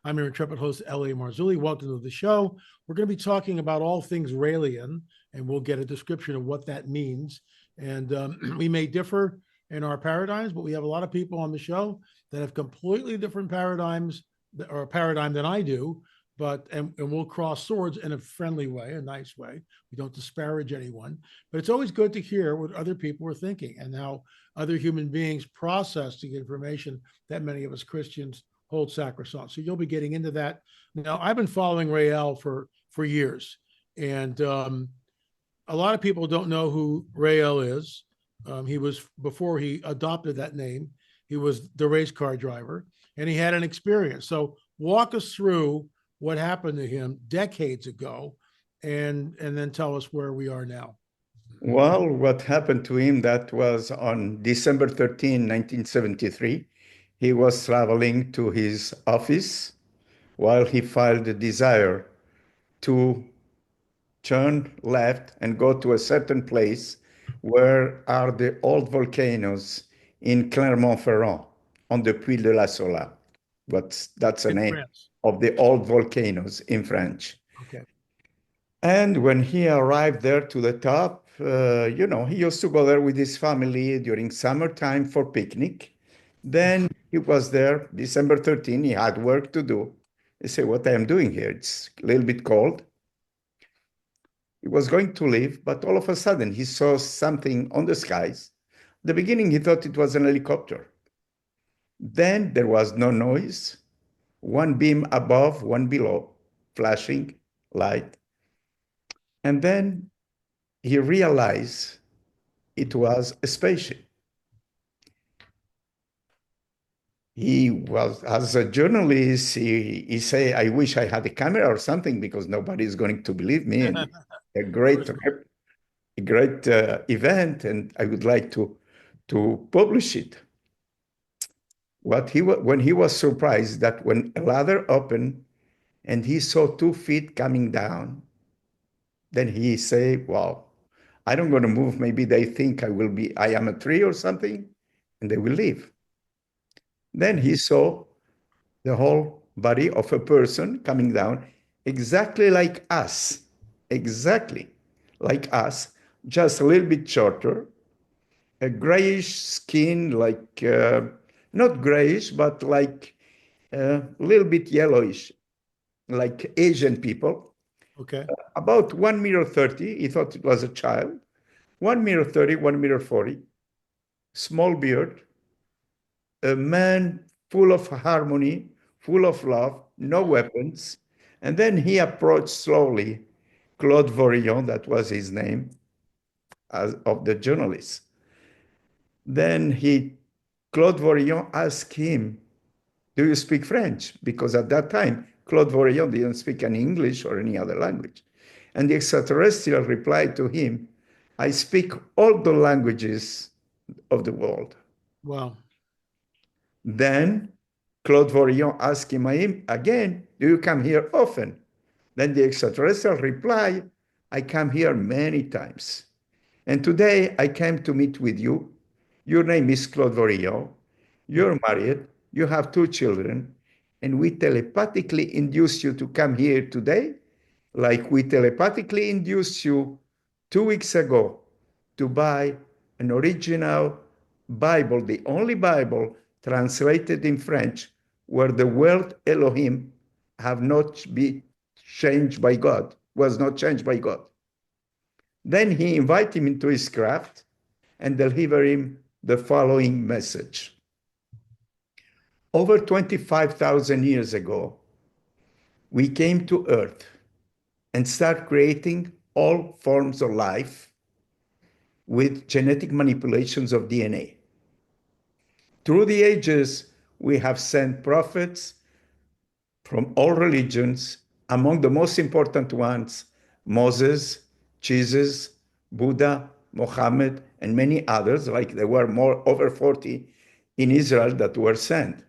I'm your intrepid host, L.A. Marzulli. Welcome to the show. We're going to be talking about all things Raelian, and we'll get a description of what that means. And we may differ in our paradigms, but we have a lot of people on the show that have completely different paradigms or a paradigm than I do. And we'll cross swords in a friendly way, a nice way. We don't disparage anyone, but it's always good to hear what other people are thinking and how other human beings process the information that many of us Christians hold sacrosanct. So you'll be getting into that. Now, I've been following Rael for years, and a lot of people don't know who Rael is. He was, before he adopted that name, he was the race car driver, and he had an experience. So walk us through what happened to him decades ago, and then tell us where we are now. Well, what happened to him, that was on December 13, 1973. He was traveling to his office while he filed a desire to turn left and go to a certain place where are the old volcanoes in Clermont-Ferrand on the Puy de la Sola. That's the name France. of the old volcanoes in French. Okay. And when he arrived there to the top, he used to go there with his family during summertime for picnic. Then he was there, December 13, he had work to do. He said, what I am doing here, it's a little bit cold. He was going to leave, but all of a sudden he saw something on the skies. At the beginning, he thought it was an helicopter. Then there was no noise, one beam above, one below, flashing light. And then he realized it was a spaceship. He was, as a journalist, he say, I wish I had a camera or something because nobody is going to believe me. And a great event, and I would like to publish it. When he was surprised that when a ladder opened and he saw 2 feet coming down, then he say, wow, I don't going to move. Maybe they think I am a tree or something, and they will leave. Then he saw the whole body of a person coming down exactly like us, just a little bit shorter, a grayish skin, like not grayish, but like a little bit yellowish, like Asian people. Okay. About 1 meter 30, he thought it was a child. 1 meter 30, 1 meter 40, small beard, a man full of harmony, full of love, no weapons. And then he approached slowly Claude Vorillon, that was his name, of the journalist. Then Claude Vorillon asked him, do you speak French? Because at that time, Claude Vorillon didn't speak any English or any other language. And the extraterrestrial replied to him, I speak all the languages of the world. Wow. Then Claude Vorillon asked him again, do you come here often? Then the extraterrestrial replied, I come here many times. And today I came to meet with you. Your name is Claude Vorillon. You're married. You have 2 children. And we telepathically induced you to come here today, like we telepathically induced you 2 weeks ago to buy an original Bible, the only Bible translated in French, where the word Elohim have not been changed by God, was not changed by God. Then he invited him into his craft and delivered him the following message. Over 25,000 years ago, we came to Earth and started creating all forms of life with genetic manipulations of DNA. Through the ages, we have sent prophets from all religions, among the most important ones, Moses, Jesus, Buddha, Muhammad, and many others, like there were over 40 in Israel that were sent.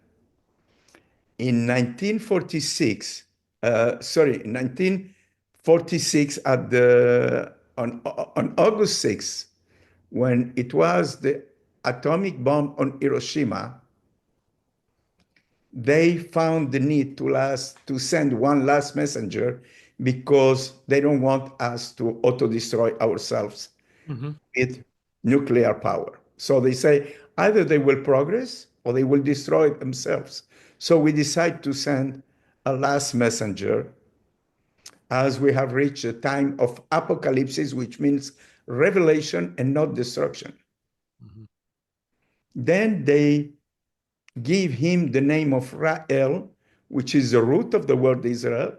In 1946, in 1946, on August 6th, when it was the atomic bomb on Hiroshima, they found the need to send one last messenger because they don't want us to auto-destroy ourselves with nuclear power. So they say either they will progress or they will destroy themselves. So we decide to send a last messenger as we have reached a time of apocalypse, which means revelation and not destruction. Then they give him the name of Rael, which is the root of the word Israel.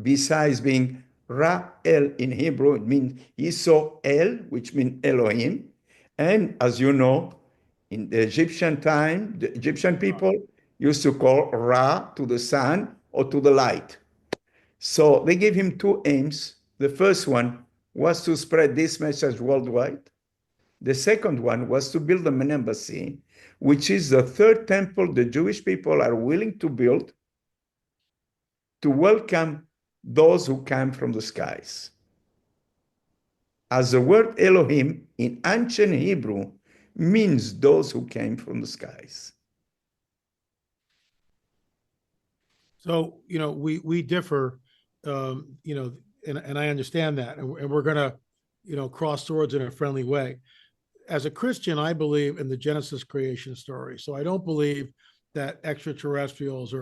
Besides being Rael in Hebrew, it means El, which means Elohim. And as you know, in the Egyptian time, the Egyptian people used to call Ra to the sun or to the light. So they gave him two aims. The first one was to spread this message worldwide. The second one was to build an embassy, which is the third temple the Jewish people are willing to build to welcome those who come from the skies. As the word Elohim in ancient Hebrew means those who came from the skies. So, we differ, and I understand that, and we're going to, cross swords in a friendly way. As a Christian, I believe in the Genesis creation story. So I don't believe that extraterrestrials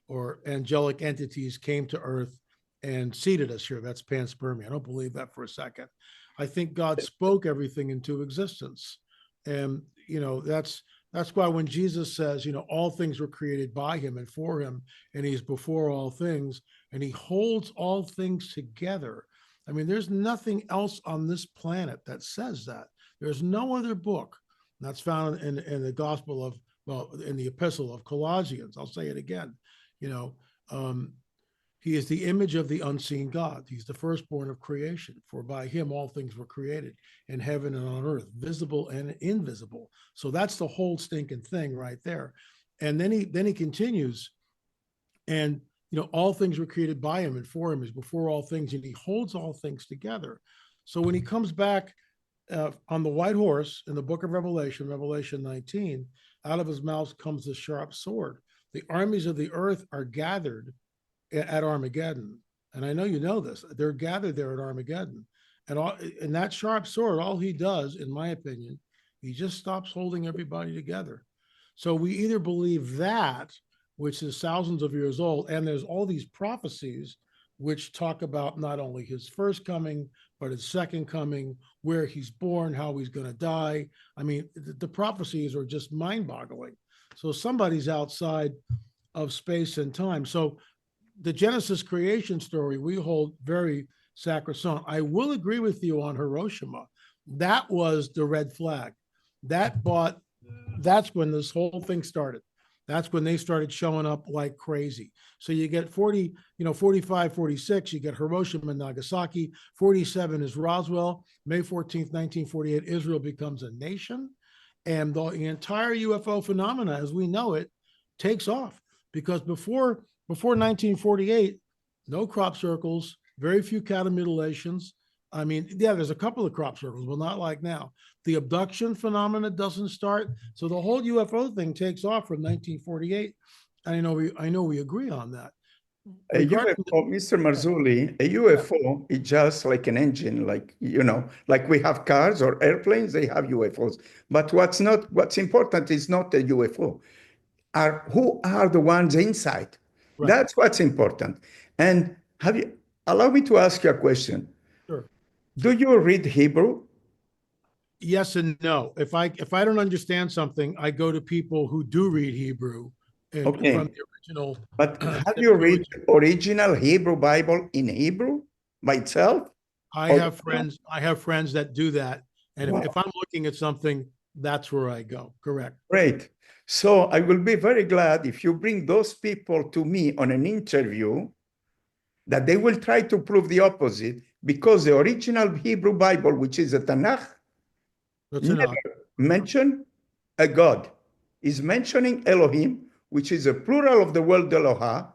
or angelic entities came to Earth and seeded us here. That's panspermia. I don't believe that for a second. I think God spoke everything into existence. And, that's why when Jesus says, all things were created by him and for him, and he's before all things, and he holds all things together. I mean, there's nothing else on this planet that says that. There's no other book that's found in the gospel of, in the epistle of Colossians. I'll say it again. He is the image of the unseen God. He's the firstborn of creation. For by him all things were created in heaven and on earth, visible and invisible. So that's the whole stinking thing right there. And then he continues, and all things were created by him and for him, is before all things, and he holds all things together. So when he comes back on the white horse in the book of Revelation 19, out of his mouth comes the sharp sword. The armies of the earth are gathered at Armageddon. And I know you know this. They're gathered there at Armageddon. And that sharp sword, all he does, in my opinion, he just stops holding everybody together. So we either believe that, which is thousands of years old, and there's all these prophecies which talk about not only his first coming, but his second coming, where he's born, how he's going to die. I mean, the prophecies are just mind-boggling. So somebody's outside of space and time. So the Genesis creation story we hold very sacrosanct. I will agree with you on Hiroshima. That was the red flag. That's when this whole thing started. That's when they started showing up like crazy. So you get 45, 46, you get Hiroshima and Nagasaki. 47 is Roswell. May 14th, 1948, Israel becomes a nation. And the entire UFO phenomena, as we know it, takes off. Because before 1948, no crop circles, very few cattle mutilations. I mean, yeah, there's a couple of crop circles, but not like now. The abduction phenomena doesn't start. So the whole UFO thing takes off from 1948. I know we agree on that. A UFO, Mr. Marzulli, a UFO is just like an engine, like we have cars or airplanes, they have UFOs. But what's important is not a UFO. Who are the ones inside? Right. That's what's important. And allow me to ask you a question. Sure. Do you read Hebrew? Yes and no. If I don't understand something, I go to people who do read Hebrew from the original. But have you read the original Hebrew Bible in Hebrew by itself? I have friends that do that. And if I'm looking at something, that's where I go. Correct. Great. So I will be very glad if you bring those people to me on an interview, that they will try to prove the opposite, because the original Hebrew Bible, which is the Tanakh, never mention a God. Is mentioning Elohim, which is a plural of the word Elohah,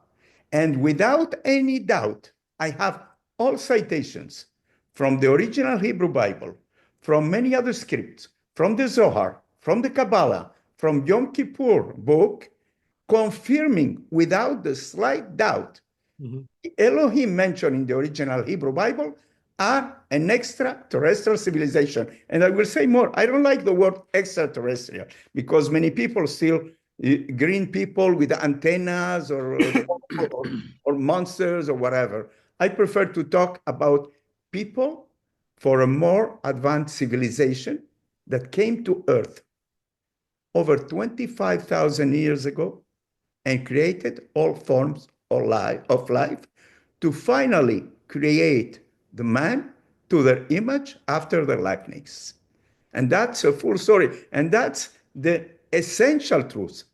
and without any doubt, I have all citations from the original Hebrew Bible, from many other scripts, from the Zohar, from the Kabbalah, from Yom Kippur book, confirming without the slight doubt Elohim mentioned in the original Hebrew Bible are an extraterrestrial civilization. And I will say more. I don't like the word extraterrestrial because many people still green people with antennas or monsters or whatever. I prefer to talk about people for a more advanced civilization that came to Earth over 25,000 years ago and created all forms of life to finally create the man to their image after their likeness. And that's a full story. And that's the essential truth.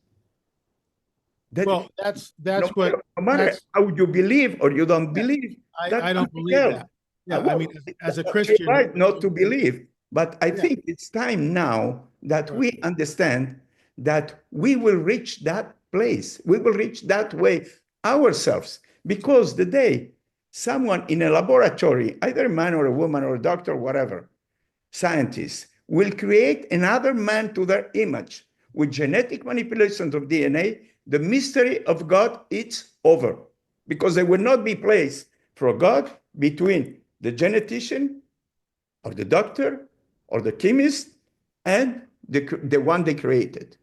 That Well, that's what no matter how you believe or you don't believe, I don't believe that. Yeah, I mean, as a Christian, right not to believe. But I think it's time now that we Right. understand that we will reach that place. We will reach that way ourselves. Because the day someone in a laboratory, either a man or a woman or a doctor, whatever, scientist, will create another man to their image with genetic manipulations of DNA, the mystery of God, it's over. Because there will not be place for God between the genetician or the doctor or the chemist and the one they created.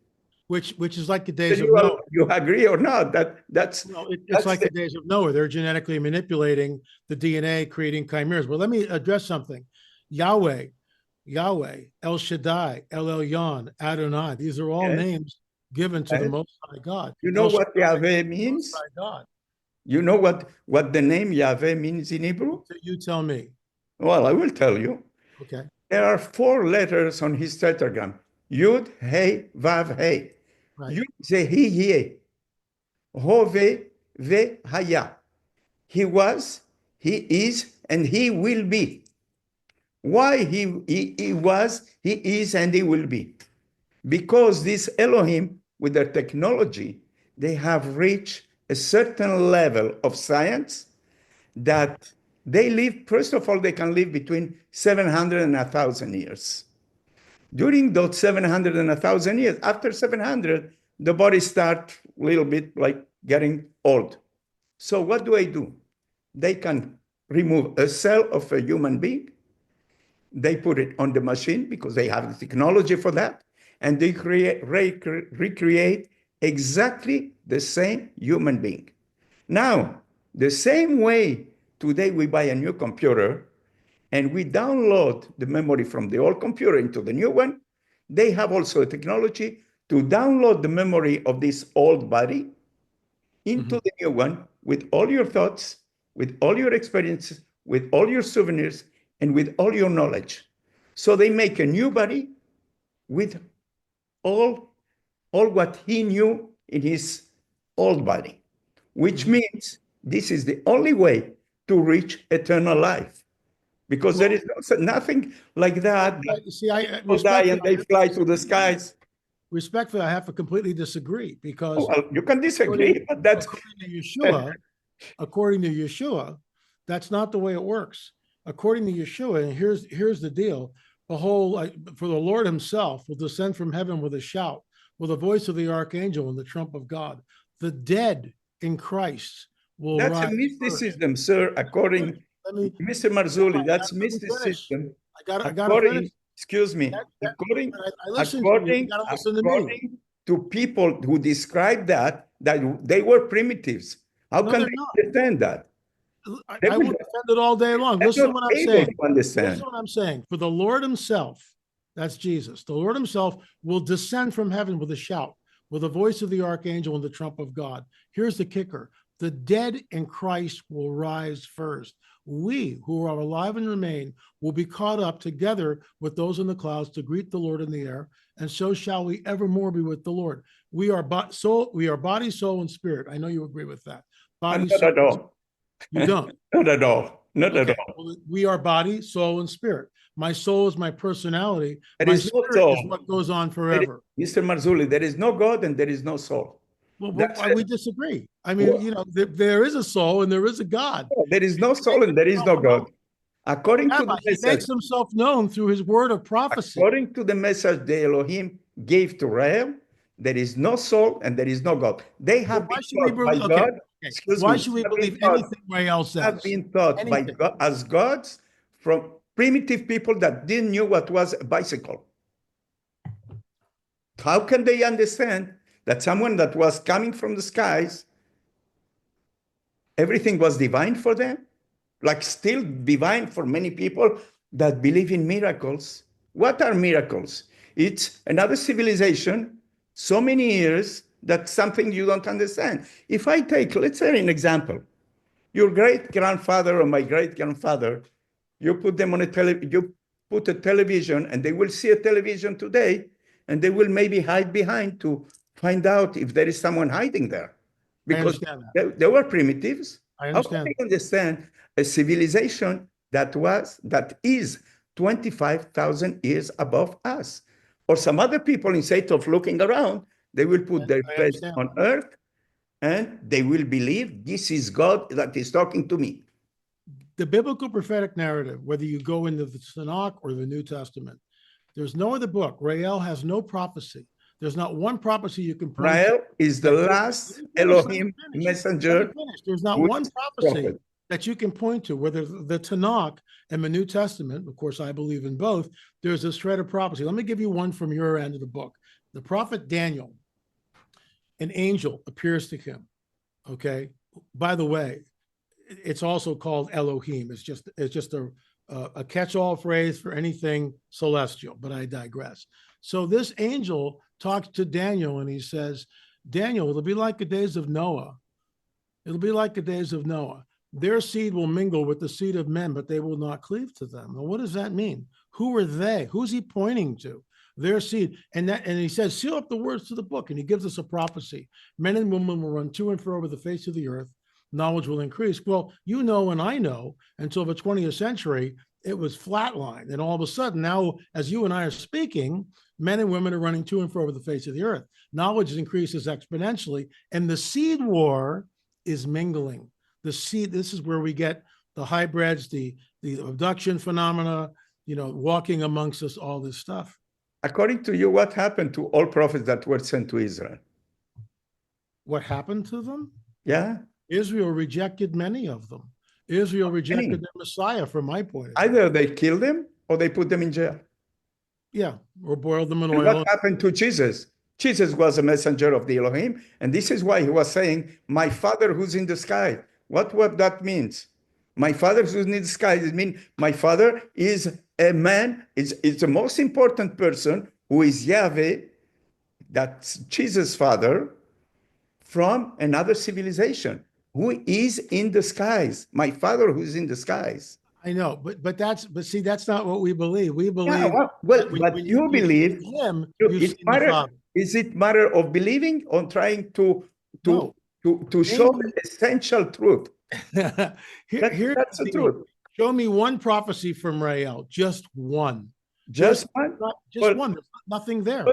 Which is like the days of Noah. You agree or not? It's like the days of Noah. They're genetically manipulating the DNA, creating chimeras. Well, let me address something. Yahweh, El Shaddai, El Elyon, Adonai. These are all names given to the Most High God. You know what Yahweh means? God. You know what the name Yahweh means in Hebrew? You tell me. Well, I will tell you. Okay. There are 4 letters on his tetragram. Yud, Hey, Vav, Hey. Right. Yud ze He, Ye. Hove, Ve, Haya. He was, he is, and he will be. Why he was, he is, and he will be? Because this Elohim, with their technology, they have reached a certain level of science that they live, first of all, they can live between 700 and 1,000 years. During those 700 and 1,000 years, after 700, the body starts a little bit like getting old. So what do? They can remove a cell of a human being. They put it on the machine because they have the technology for that. And they recreate exactly the same human being. Now, the same way today we buy a new computer and we download the memory from the old computer into the new one, they have also a technology to download the memory of this old body into the new one with all your thoughts, with all your experiences, with all your souvenirs, and with all your knowledge. So they make a new body with all what he knew in his old body, which means this is the only way to reach eternal life. Because there is nothing like that. See, People die and they fly to the skies. Respectfully, I have to completely disagree because you can disagree, but that's according to Yeshua, that's not the way it works. According to Yeshua, and here's the deal: behold, for the Lord Himself will descend from heaven with a shout, with the voice of the archangel and the trump of God. The dead in Christ will rise. That's a mysticism, sir. According Mr. Marzulli, that's mysticism. I got to finish. Excuse me. According to people who describe that they were primitives. How can they understand that? I will defend it all day long. Listen to what I'm saying. Listen to what I'm saying. For the Lord Himself, that's Jesus, the Lord Himself will descend from heaven with a shout, with the voice of the archangel and the trump of God. Here's the kicker: the dead in Christ will rise first. We who are alive and remain will be caught up together with those in the clouds to greet the Lord in the air, and so shall we evermore be with the Lord. We are body, soul, and spirit. I know you agree with that. Body, not at all. You don't. Not at all. Not at all. Well, we are body, soul, and spirit. My soul is my personality. There my is no spirit soul. is what goes on forever. Mr. Marzulli, there is no God and there is no soul. Well, we disagree. I mean, there is a soul and there is a God. There is no soul and there is no God. According to the message, He makes Himself known through His word of prophecy. According to the message the Elohim gave to Rael, there is no soul and there is no God. They Well, have why been should we taught by believe? Okay, God. okay. Excuse Why me. should we Have been believe taught, anything Rael have says? been taught by Anything. God as gods from primitive people that didn't know what was a bicycle. How can they understand that someone that was coming from the skies, everything was divine for them? Like still divine for many people that believe in miracles. What are miracles? It's another civilization, so many years that something you don't understand. If I take, let's say, an example, your great grandfather or my great grandfather, you put them on you put a television, and they will see a television today, and they will maybe hide behind to find out if there is someone hiding there, I because understand that. they were primitives. I How can understand. they understand a civilization that is 25,000 years above us? Or some other people, instead of looking around, they will put their I face understand on that. earth, and they will believe this is God that is talking to me. The biblical prophetic narrative, whether you go into the Tanakh or the New Testament, there's no other book. Rael has no prophecy. There's not one prophecy you can point to. Rael is the last Let me Elohim finish. Let me messenger finish. There's not who one is prophecy prophet. that you can point to, whether the Tanakh and the New Testament, of course, I believe in both, there's a shred of prophecy. Let me give you one from your end of the book. The prophet Daniel, an angel appears to him. Okay. By the way, it's also called Elohim. It's just a catch-all phrase for anything celestial, but I digress. So this angel talks to Daniel and he says, Daniel, it'll be like the days of Noah. It'll be like the days of Noah. Their seed will mingle with the seed of men, but they will not cleave to them. Now, what does that mean? Who are they? Who's he pointing to? Their seed. And he says, seal up the words to the book. And he gives us a prophecy. Men and women will run to and fro over the face of the earth. Knowledge will increase. Well, you know, and I know, until the 20th century, it was flatlined. And all of a sudden, now, as you and I are speaking, men and women are running to and fro over the face of the earth. Knowledge increases exponentially. And the seed war is mingling. The seed, this is where we get the hybrids, the abduction phenomena, walking amongst us, all this stuff. According to you, what happened to all prophets that were sent to Israel? What happened to them? Yeah. Israel rejected many of them. Israel rejected their Messiah, from my point of view. Either they killed them or they put them in jail. Yeah, or boiled them in And oil. what happened to Jesus? Jesus was a messenger of the Elohim, and this is why he was saying, my Father who's in the sky. What that means? My Father who's in the sky, it means my Father is a man, is the most important person, who is Yahweh, that's Jesus' Father, from another civilization, who is in the skies. My Father who's in the skies. I know, but see, that's not what we believe. We believe Yeah, well, when but you believe see him, you've it's seen the Father. Is it matter of believing or trying to No. show the essential truth? That's the truth. Show me one prophecy from Rael, just one. Just one. Just one. There's nothing there.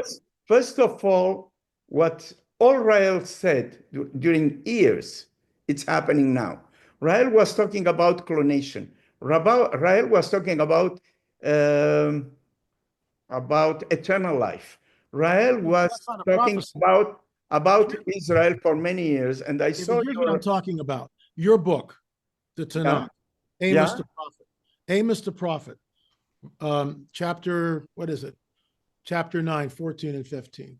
First of all, what all Rael said during years, it's happening now. Rael was talking about clonation. Rael was talking about eternal life. Rael was talking about Israel for many years, and I saw here's what I'm talking about. Your book, the Tanakh, Amos the prophet. Amos the prophet, chapter, what is it? Chapter 9, 14 and 15.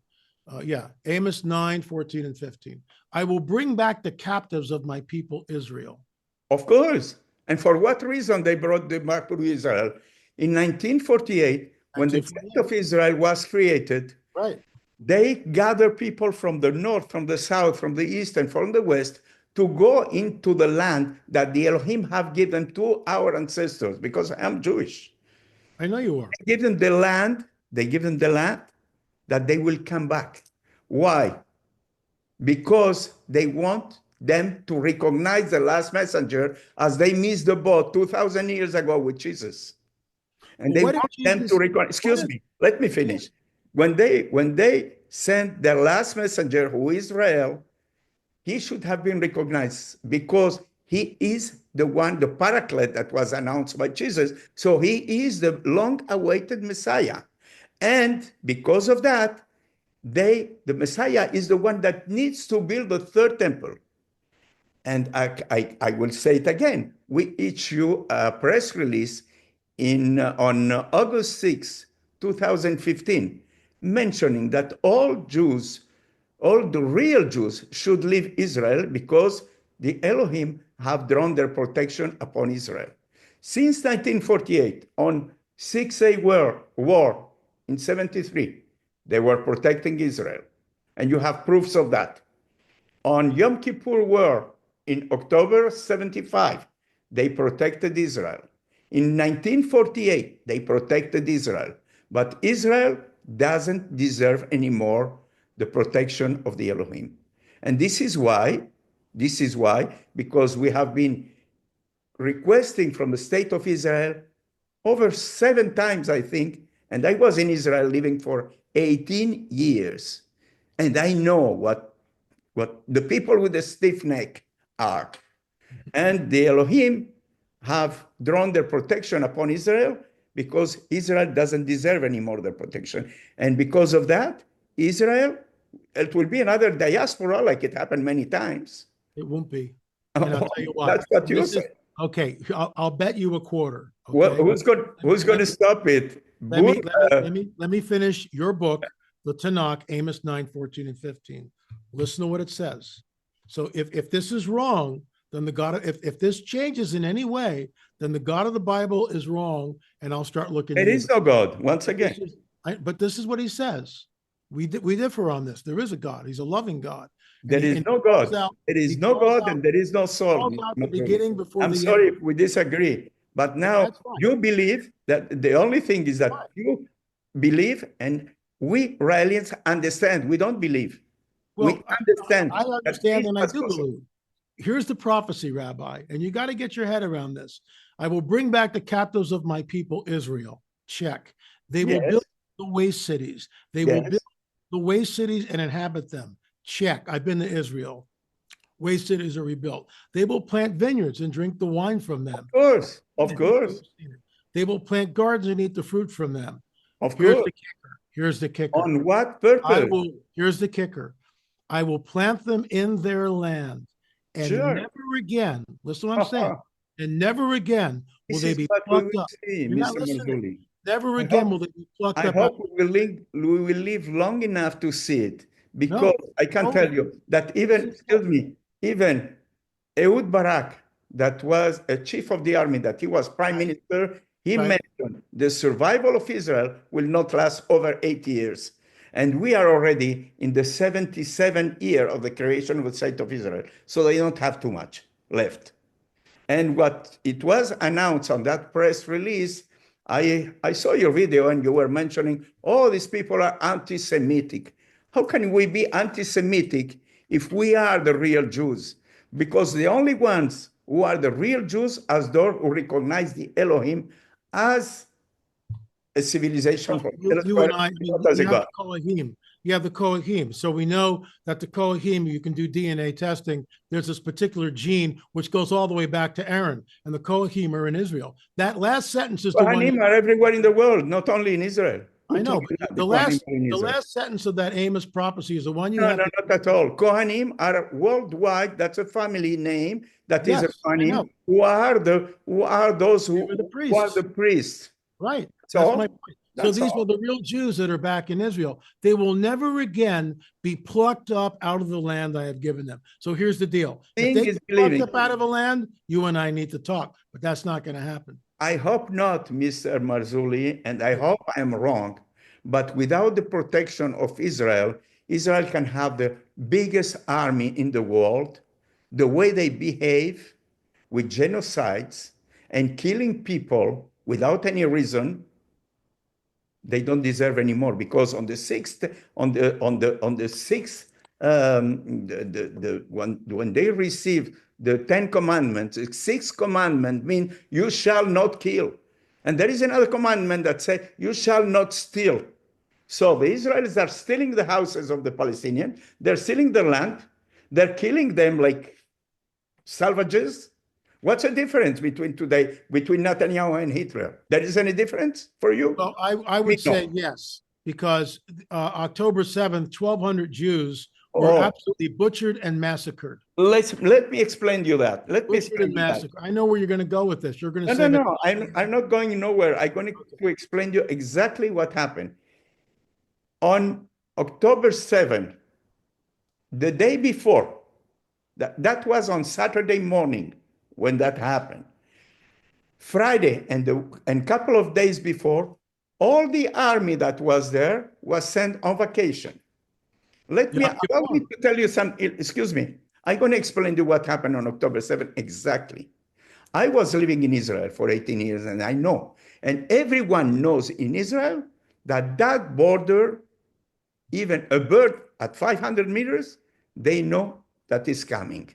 Amos 9, 14 and 15. I will bring back the captives of my people Israel. Of course. And for what reason they brought them back to Israel? In 1948, when the state of Israel was created, right, they gathered people from the north, from the south, from the east, and from the west to go into the land that the Elohim have given to our ancestors, because I'm Jewish. I know you are. They give them the land that they will come back. Why? Because they want them to recognize the last messenger, as they missed the boat 2,000 years ago with Jesus. And they want them to recognize, excuse me, let me finish. When they sent their last messenger, who is Rael, he should have been recognized because he is the one, the paraclete that was announced by Jesus. So he is the long-awaited Messiah. And because of that, the Messiah is the one that needs to build the third temple. And I will say it again. We issue a press release on August 6, 2015, mentioning that all Jews, all the real Jews, should leave Israel because the Elohim have drawn their protection upon Israel. Since 1948, on 6-day war in 73, they were protecting Israel. And you have proofs of that. On Yom Kippur War in October 75, they protected Israel. In 1948, they protected Israel. But Israel doesn't deserve anymore the protection of the Elohim. And this is why, because we have been requesting from the state of Israel over 7 times, I think, and I was in Israel living for 18 years. And I know what the people with the stiff neck are. And the Elohim have drawn their protection upon Israel because Israel doesn't deserve anymore their protection. And because of that, Israel, it will be another diaspora like it happened many times. It won't be. And I'll tell you why. That's what you say. Okay, I'll bet you a quarter. Okay? Well, who's going to stop it? Let me finish your book, the Tanakh, Amos 9, 14, and 15. Listen to what it says. So if this is wrong, then the God, if this changes in any way, then the God of the Bible is wrong, and I'll start looking. There is no God, once again. But this is what he says. We differ on this. There is a God. He's a loving God. There is no God. There is no God, and there is no soul. I'm sorry if we disagree, but now you believe that the only thing is that you believe, and we Raelians understand. We don't believe. Well, we understand. I understand, and I do believe. Here's the prophecy, Rabbi, and you got to get your head around this. I will bring back the captives of my people, Israel. Check. They will build the waste cities. They will build the waste cities and inhabit them. Check. I've been to Israel. Waste cities are rebuilt. They will plant vineyards and drink the wine from them. Of course. They will plant gardens and eat the fruit from them. Of course. Here's the kicker. On what purpose? Here's the kicker. I will plant them in their land, and never again, listen to what I'm saying, and never again will they be plucked up. Never again will they be plucked up. I hope we will live long enough to see it, because I can tell you that even Ehud Barak, that was a chief of the army, that he was prime minister, he mentioned the survival of Israel will not last over 8 years. And we are already in the 77th year of the creation of the state of Israel. So they don't have too much left. And what it was announced on that press release, I saw your video and you were mentioning, oh, these people are anti-Semitic. How can we be anti-Semitic if we are the real Jews? Because the only ones who are the real Jews are those who recognize the Elohim as a civilization. You and I, you have the Elohim. You have the Elohim. So we know that the Elohim, you can do DNA testing. There's this particular gene which goes all the way back to Aaron, and the Elohim are in Israel. That last sentence is the one. Elohim are everywhere in the world, not only in Israel. I know, but the last sentence of that Amos prophecy is the one you have. No, not at all. Kohanim are worldwide. That's a family name. That is a Kohanim. Who are those who are the priests? Right. That's my point. So these are the real Jews that are back in Israel. They will never again be plucked up out of the land I have given them. So here's the deal. If they get plucked up out of a land, you and I need to talk, but that's not going to happen. I hope not, Mr. Marzulli, and I hope I am wrong. But without the protection of Israel, Israel can have the biggest army in the world. The way they behave with genocides and killing people without any reason, they don't deserve anymore, because on the 6th, when they receive the 10 commandments, the 6th commandment means you shall not kill. And there is another commandment that says you shall not steal. So the Israelis are stealing the houses of the Palestinians. They're stealing the land. They're killing them like salvages. What's the difference between Netanyahu and Hitler? There is any difference for you? Well, I would say yes. because October 7th, 1,200 Jews were Oh, absolutely butchered and massacred. let me explain you that. Let me Butchered explain and you that. massacred. I know where you're going to go with this. You're going to No, say no, that. no. I'm not going nowhere. I'm going to explain you exactly what happened. On October 7th, the day before, that was on Saturday morning when that happened. Friday and couple of days before, all the army that was there was sent on vacation. Allow me to tell you excuse me. I'm going to explain to you what happened on October 7th exactly. I was living in Israel for 18 years and I know, and everyone knows in Israel that that border, even a bird at 500 meters, they know that is coming.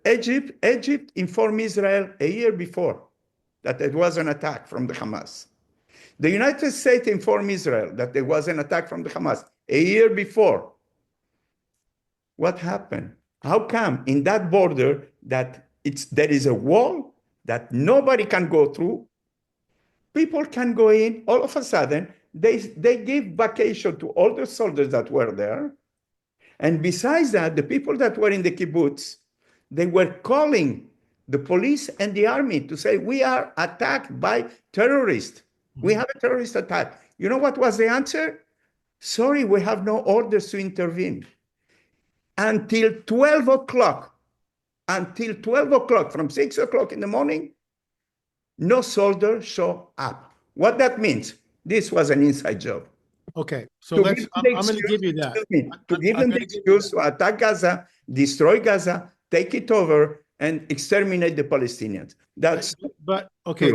Egypt informed Israel a year before that it was an attack from the Hamas. The United States informed Israel that there was an attack from the Hamas a year before. What happened? How come in that border that there is a wall that nobody can go through? People can go in. All of a sudden, they give vacation to all the soldiers that were there. And besides that, the people that were in the kibbutz, they were calling the police and the army to say, we are attacked by terrorists. We have a terrorist attack. You know what was the answer? Sorry, we have no orders to intervene. Until 12 o'clock, from 6 o'clock in the morning, no soldier show up. What that means, this was an inside job. Okay, so I'm going to give you that. To give them the excuse to attack Gaza, destroy Gaza, take it over, and exterminate the Palestinians. But okay,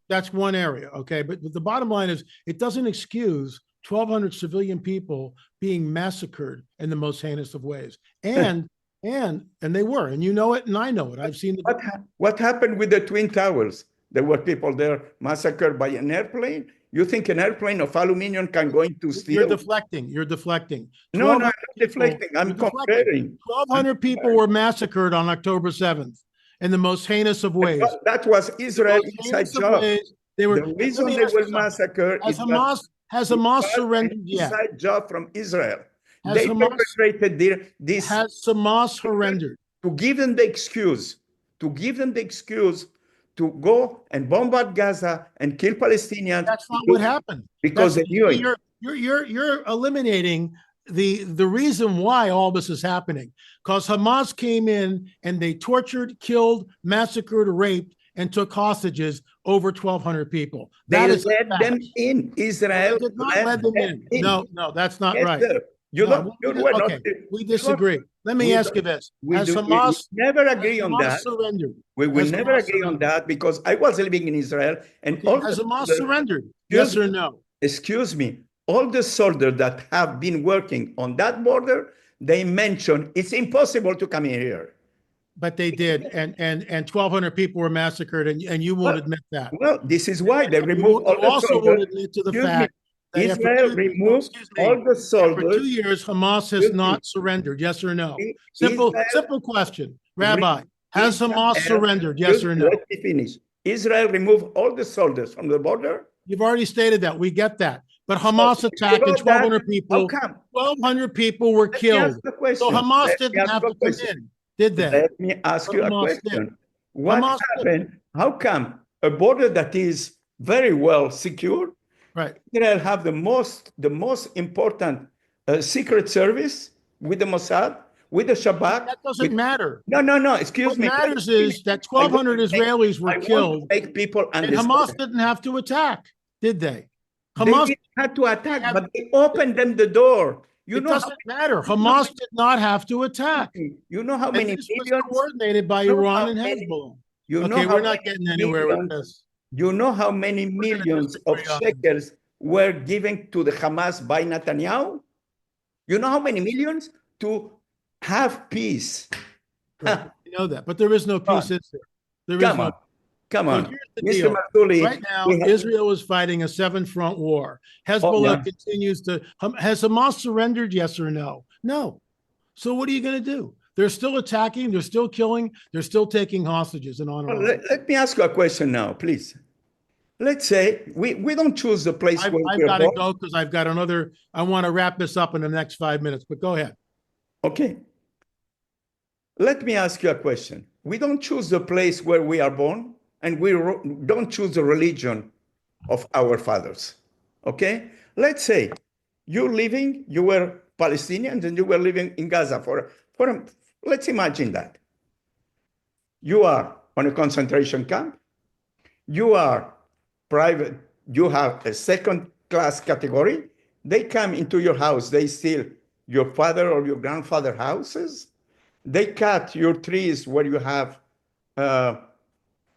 that's one area. Okay, but the bottom line is it doesn't excuse 1,200 civilian people being massacred in the most heinous of ways, and they were, and you know it, and I know it. I've seen what happened with the Twin Towers. There were people there massacred by an airplane. You think an airplane of aluminum can go into steel? You're deflecting. No, I'm not deflecting. I'm comparing. 1,200 people were massacred on October 7th in the most heinous of ways. That was Israel's inside job. The reason they were massacred is has Hamas surrendered yet? Inside job from Israel. They perpetrated this. Has Hamas surrendered? To give them the excuse to go and bombard Gaza and kill Palestinians. That's not what happened. Because they knew it. You're eliminating the reason why all this is happening. Because Hamas came in and they tortured, killed, massacred, raped, and took hostages over 1,200 people. They led them in. Israel did not let them in. No, that's not right. Sir. We disagree. Let me ask you this. Hamas never agree on that. Surrendered? We will never agree on that because I was living in Israel. And has Hamas surrendered? Yes or no? Excuse me. All the soldiers that have been working on that border, they mentioned it's impossible to come in here. But they did, and 1,200 people were massacred, and you won't admit that. Well, this is why they removed all the soldiers. Also won't admit to the fact that Israel removed all the soldiers. For 2 years, Hamas has not surrendered. Yes or no? Simple question, Rabbi. Has Hamas surrendered? Yes or no? Let me finish. Israel removed all the soldiers from the border. You've already stated that. We get that. But Hamas attacked and 1,200 people. 1,200 people were killed. So Hamas didn't have to come in, did they? Let me ask you a question. What happened? How come a border that is very well secured? Right. Israel have the most important secret service with the Mossad, with the Shabak. That doesn't matter. No. Excuse me. What matters is that 1,200 Israelis were killed. Make people understand. And Hamas didn't have to attack, did they? Hamas didn't have to attack, but they opened them the door. It doesn't matter. Hamas did not have to attack. You know how many millions was coordinated by Iran and Hezbollah. We're not getting anywhere with this. You know how many millions of shekels were given to the Hamas by Netanyahu? You know how many millions? To have peace. Right. You know that, but there is no peace, is there? Come on. Mr. Marzulli, right now, Israel is fighting a 7-front war. Hezbollah continues to. Has Hamas surrendered? Yes or no? No. So what are you going to do? They're still attacking. They're still killing. They're still taking hostages and on and on. Let me ask you a question now, please. let's say we don't choose the place where I've we're got to born. go because I've got another. I want to wrap this up in the next 5 minutes, but go ahead. Okay. Let me ask you a question. We don't choose the place where we are born, and we don't choose the religion of our fathers. Okay? Let's say you were Palestinians and you were living in Gaza let's imagine that. You are on a concentration camp. You are private. You have a second class category. They come into your house. They steal your father or your grandfather houses. They cut your trees where you have uh,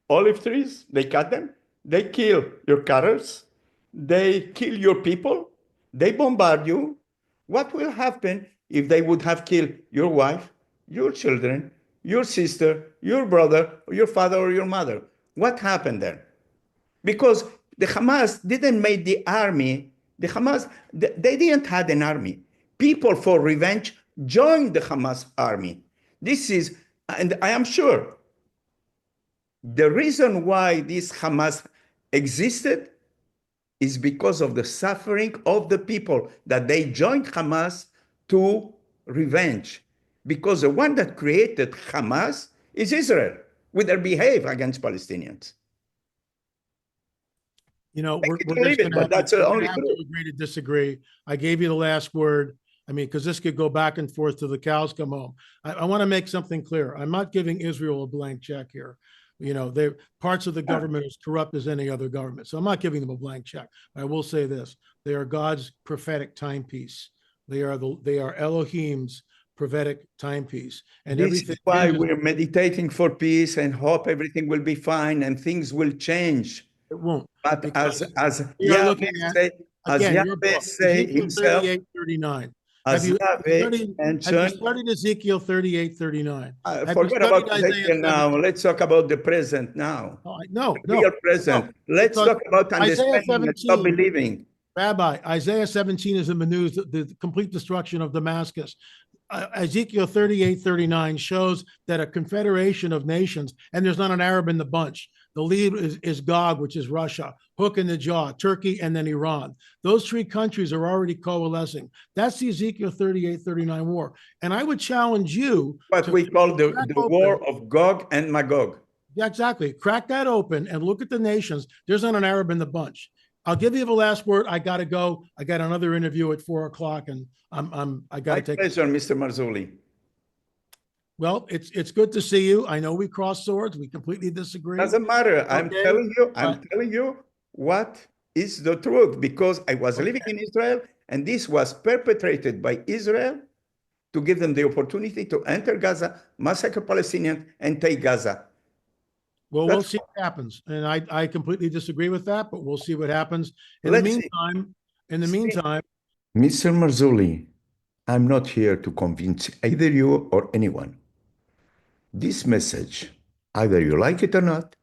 olive trees. They cut them. They kill your cutters. They kill your people. They bombard you. What will happen if they would have killed your wife, your children, your sister, your brother, or your father or your mother? What happened then? Because the Hamas didn't make the army. The Hamas, they didn't have an army. People for revenge joined the Hamas army. This is, and I am sure, the reason why this Hamas existed is because of the suffering of the people that they joined Hamas to revenge. Because the one that created Hamas is Israel, with their behavior against Palestinians. You know, Take it we're or just leave it, but that's the we're only gonna have truth. to agree to disagree. I gave you the last word. I mean, because this could go back and forth till the cows come home. I want to make something clear. I'm not giving Israel a blank check here. You know, they're parts of the government as corrupt as any other government. So I'm not giving them a blank check. I will say this: they are God's prophetic timepiece. They are Elohim's prophetic timepiece, and This everything is why hinges. we're meditating for peace and hope everything will be fine and things will change. It won't, But because as we are Yahweh looking at, say, as again, your Yahweh book, say Ezekiel himself, 38:39. Have as you Yahweh studied, have you mentioned, studied Ezekiel 38:39? Have you forget studied about Isaiah Ezekiel now. 17? Let's talk about the present now. Oh, The no, real no, no, present. Let's because talk about Isaiah understanding and stop 17, believing. Rabbi, Isaiah 17 is in the news, the complete destruction of Damascus. Ezekiel 38:39 shows that a confederation of nations, and there's not an Arab in the bunch. The lead is Gog, which is Russia, hook in the jaw, Turkey, and then Iran. Those three countries are already coalescing. That's the Ezekiel 38:39 war. And I would challenge you What to we call crack the open. war of Gog and Magog. Yeah, exactly. Crack that open and look at the nations. There's not an Arab in the bunch. I'll give you the last word. I got to go. I got another interview at 4 o'clock, and I got My to take. pleasure, Mr. Marzulli. Well, it's good to see you. I know we cross swords. We completely disagree. Doesn't matter. Okay, I'm telling you what is the truth because I was living in Israel and this was perpetrated by Israel to give them the opportunity to enter Gaza, massacre Palestinians, and take Gaza. well, we'll That's see what happens. And I completely disagree with that, but we'll see what happens. let's see. In the meantime, Mr. Marzulli, I'm not here to convince either you or anyone. This message, either you like it or not,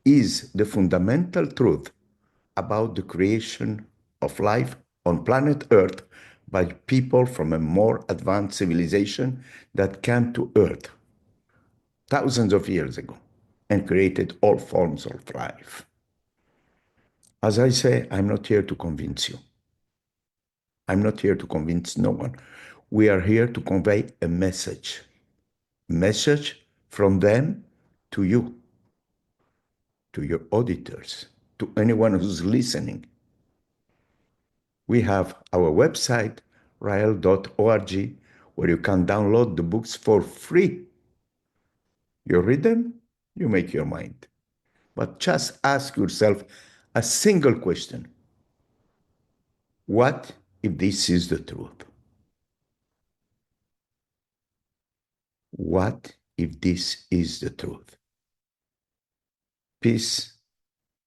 is the fundamental truth about the creation of life on planet Earth by people from a more advanced civilization that came to Earth thousands of years ago and created all forms of life. As I say, I'm not here to convince you. I'm not here to convince no one. We are here to convey a message from them to you, to your auditors, to anyone who's listening. We have our website, rael.org, where you can download the books for free. You read them, you make your mind. But just ask yourself a single question. What if this is the truth? What if this is the truth? Peace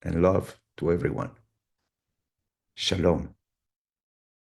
and love to everyone. Shalom.